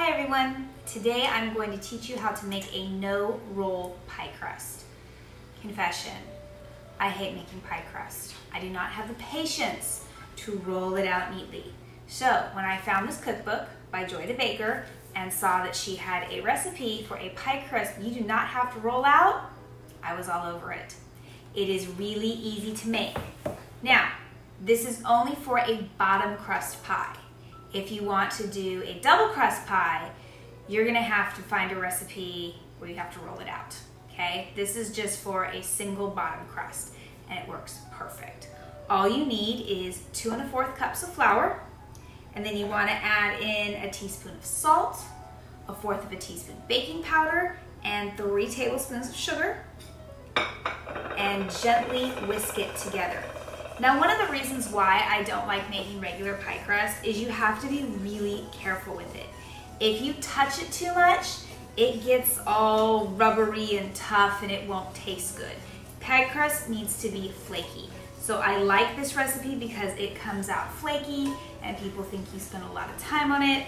Hi everyone! Today I'm going to teach you how to make a no roll pie crust. Confession, I hate making pie crust. I do not have the patience to roll it out neatly. So when I found this cookbook by Joy the Baker and saw that she had a recipe for a pie crust you do not have to roll out, I was all over it. It is really easy to make. Now, this is only for a bottom crust pie. If you want to do a double crust pie, you're gonna have to find a recipe where you have to roll it out, okay? This is just for a single bottom crust, and it works perfect. All you need is 2 1/4 cups of flour, and then you wanna add in a teaspoon of salt, 1/4 of a teaspoon baking powder, and 3 tablespoons of sugar, and gently whisk it together. Now, one of the reasons why I don't like making regular pie crust is you have to be really careful with it. If you touch it too much, it gets all rubbery and tough and it won't taste good. Pie crust needs to be flaky. So I like this recipe because it comes out flaky and people think you spent a lot of time on it,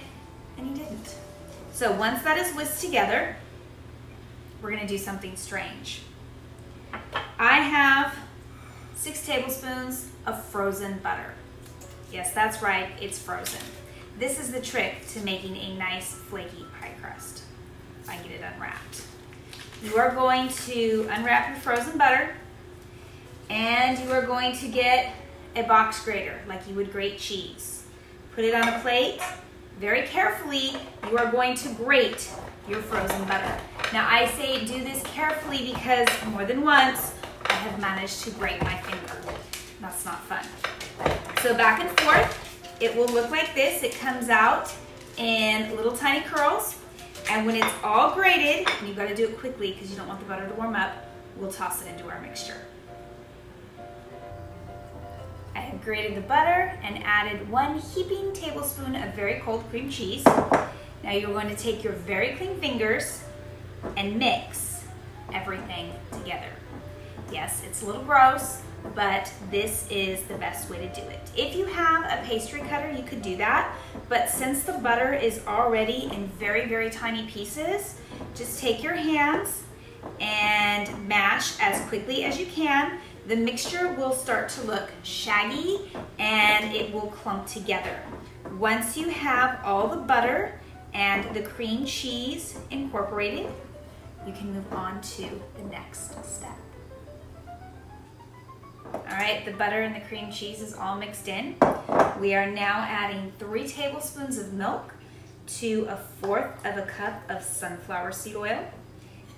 and you didn't. So once that is whisked together, we're gonna do something strange. I have 6 tablespoons of frozen butter. Yes, that's right, it's frozen. This is the trick to making a nice flaky pie crust. If I get it unwrapped. You are going to unwrap your frozen butter, and you are going to get a box grater like you would grate cheese. Put it on a plate. Very carefully, you are going to grate your frozen butter. Now I say do this carefully because more than once, I have managed to break my finger. That's not fun. So back and forth, it will look like this. It comes out in little tiny curls. And when it's all grated, and you've got to do it quickly because you don't want the butter to warm up, we'll toss it into our mixture. I have grated the butter and added 1 heaping tablespoon of very cold cream cheese. Now you're going to take your very clean fingers and mix everything together. Yes, it's a little gross, but this is the best way to do it. If you have a pastry cutter, you could do that, but since the butter is already in very, very tiny pieces, just take your hands and mash as quickly as you can. The mixture will start to look shaggy and it will clump together. Once you have all the butter and the cream cheese incorporated, you can move on to the next step. All right, the butter and the cream cheese is all mixed in. We are now adding 3 tablespoons of milk to 1/4 of a cup of sunflower seed oil.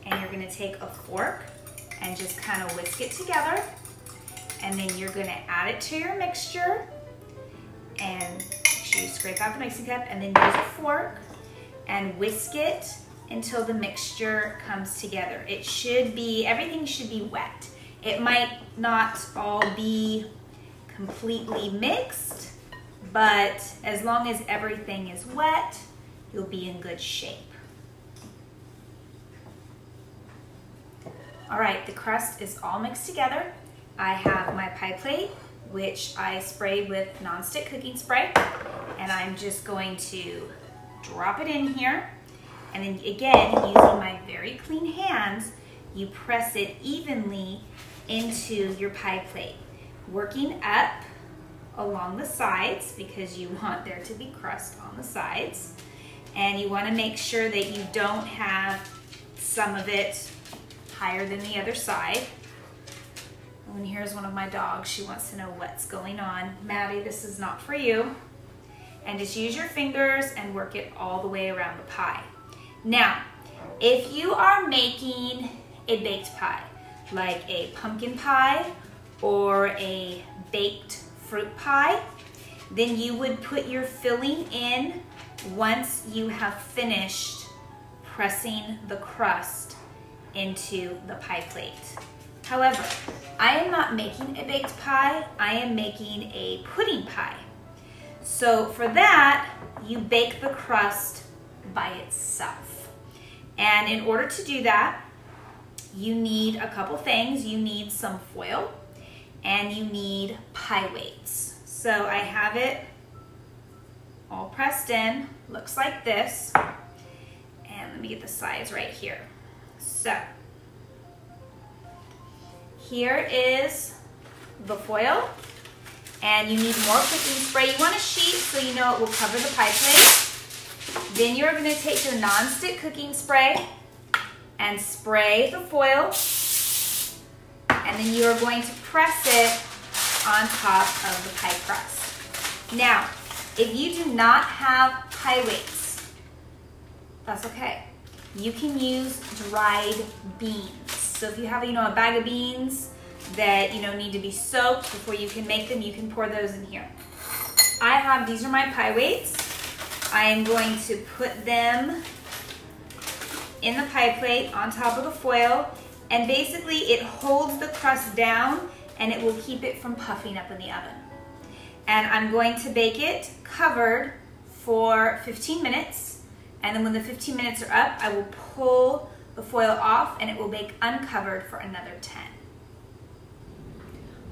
And you're gonna take a fork and just kind of whisk it together. And then you're gonna add it to your mixture and make sure you scrape out the mixing cup and then use a fork and whisk it until the mixture comes together. It should be, everything should be wet. It might not all be completely mixed, but as long as everything is wet, you'll be in good shape. All right, the crust is all mixed together. I have my pie plate, which I sprayed with nonstick cooking spray, and I'm just going to drop it in here. And then again, using my very clean hands, you press it evenly into your pie plate, working up along the sides because you want there to be crust on the sides. And you want to make sure that you don't have some of it higher than the other side. And here's one of my dogs. She wants to know what's going on. Maddie, this is not for you. And just use your fingers and work it all the way around the pie. Now, if you are making a baked pie, like a pumpkin pie or a baked fruit pie, then you would put your filling in once you have finished pressing the crust into the pie plate. However, I am not making a baked pie, I am making a pudding pie. So for that, you bake the crust by itself. And in order to do that, you need a couple things. You need some foil and you need pie weights. So I have it all pressed in, looks like this. let me get the size right here. So here is the foil, and you need more cooking spray. You want a sheet so you know it will cover the pie plate. Then you're going to take your non-stick cooking spray and spray the foil, and then you are going to press it on top of the pie crust. Now, if you do not have pie weights, that's okay. You can use dried beans. So if you have, a bag of beans that, need to be soaked before you can make them, you can pour those in here. These are my pie weights. I am going to put them in the pie plate on top of the foil, and basically it holds the crust down and it will keep it from puffing up in the oven. And I'm going to bake it covered for 15 minutes, and then when the 15 minutes are up, I will pull the foil off and it will bake uncovered for another 10.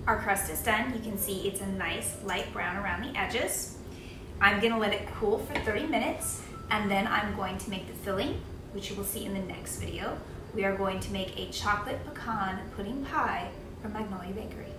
Our crust is done. You can see it's a nice light brown around the edges. I'm gonna let it cool for 30 minutes, and then I'm going to make the filling, which you will see in the next video. We are going to make a chocolate pecan pudding pie from Magnolia Bakery.